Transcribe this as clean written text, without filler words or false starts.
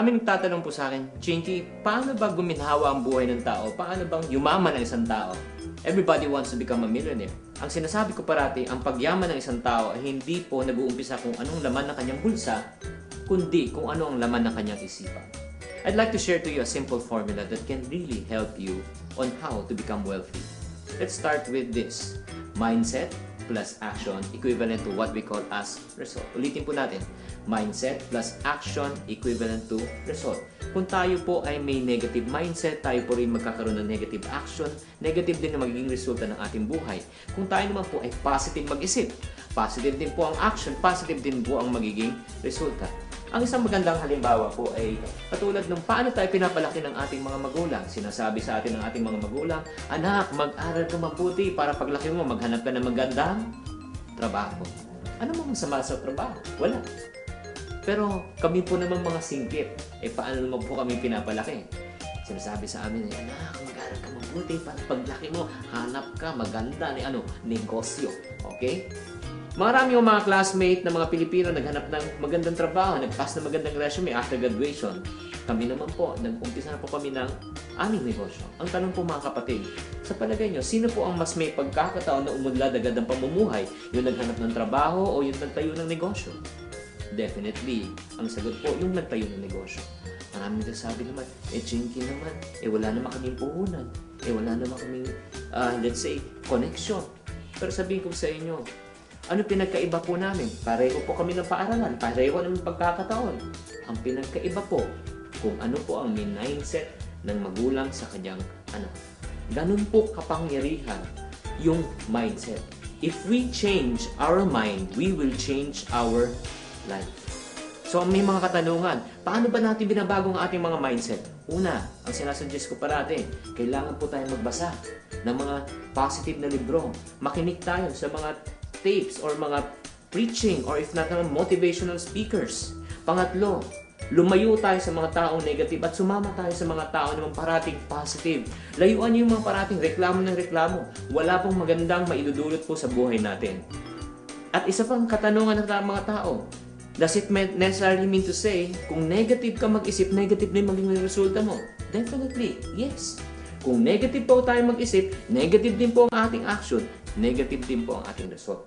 Maraming nagtatanong po sa akin, Chinky, paano ba guminhawa ang buhay ng tao? Paano bang yumaman ang isang tao? Everybody wants to become a millionaire. Ang sinasabi ko parati, ang pagyaman ng isang tao ay hindi po nag-uumpisa kung anong laman ng kanyang bulsa, kundi kung ano ang laman ng kanyang isipan. I'd like to share to you a simple formula that can really help you on how to become wealthy. Let's start with this. Mindset plus action equivalent to what we call as result. Ulitin po natin. Mindset plus action equivalent to result. Kung tayo po ay may negative mindset, tayo po rin magkakaroon ng negative action, negative din na magiging resulta ng ating buhay. Kung tayo naman po ay positive mag-isip, positive din po ang action, positive din po ang magiging resulta. Ang isang magandang halimbawa po ay katulad ng paano tayo pinapalaki ng ating mga magulang. Sinasabi sa atin ng ating mga magulang, anak, mag-aral ka mabuti para paglaki mo maghanap ka ng magandang trabaho. Ano mo masama sa trabaho? Wala. Pero kami po naman mga singkit, paano naman po kami pinapalaki? Sinasabi sa amin, anak, mag-aral ka mabuti para paglaki mo, hanap ka maganda ni negosyo. Okay? Marami yung mga classmate na mga Pilipino naghanap ng magandang trabaho, nagpass na magandang resume after graduation. Kami naman po, nag-umpisa na po kami ng aming negosyo. Ang tanong po mga kapatid, sa palagay nyo, sino po ang mas may pagkakataon na umunlad agad ng pamumuhay? Yung naghanap ng trabaho o yung nagtayo ng negosyo? Definitely, ang sagot po, yung nagtayo ng negosyo. Maraming nagsasabi naman, Chinky naman, wala naman kaming puhunan, wala naman kaming, let's say, connection. Pero sabihin ko sa inyo, ano pinagkaiba po namin? Pareho po kami ng paaralan, pareho ng pagkakataon. Ang pinagkaiba po, kung ano po ang mindset ng magulang sa kanyang anak. Ganun po kapangyarihan yung mindset. If we change our mind, we will change our life. So may mga katanungan, paano ba natin binabago ang ating mga mindset? Una, ang sinasuggest ko parati, kailangan po tayong magbasa ng mga positive na libro. Makinig tayo sa mga tapes or mga preaching or if not naman motivational speakers. Pangatlo, lumayo tayo sa mga taong negative at sumama tayo sa mga tao naman parating positive. Layuan niyo yung mga parating reklamo ng reklamo. Wala pong magandang maidudulot po sa buhay natin. At isa pang katanungan ng mga tao, does it necessarily mean to say, kung negative ka mag-isip, negative na yung magiging resulta mo? Definitely, yes. Kung negative po tayo mag-isip, negative din po ang ating action, negative din po ang ating result.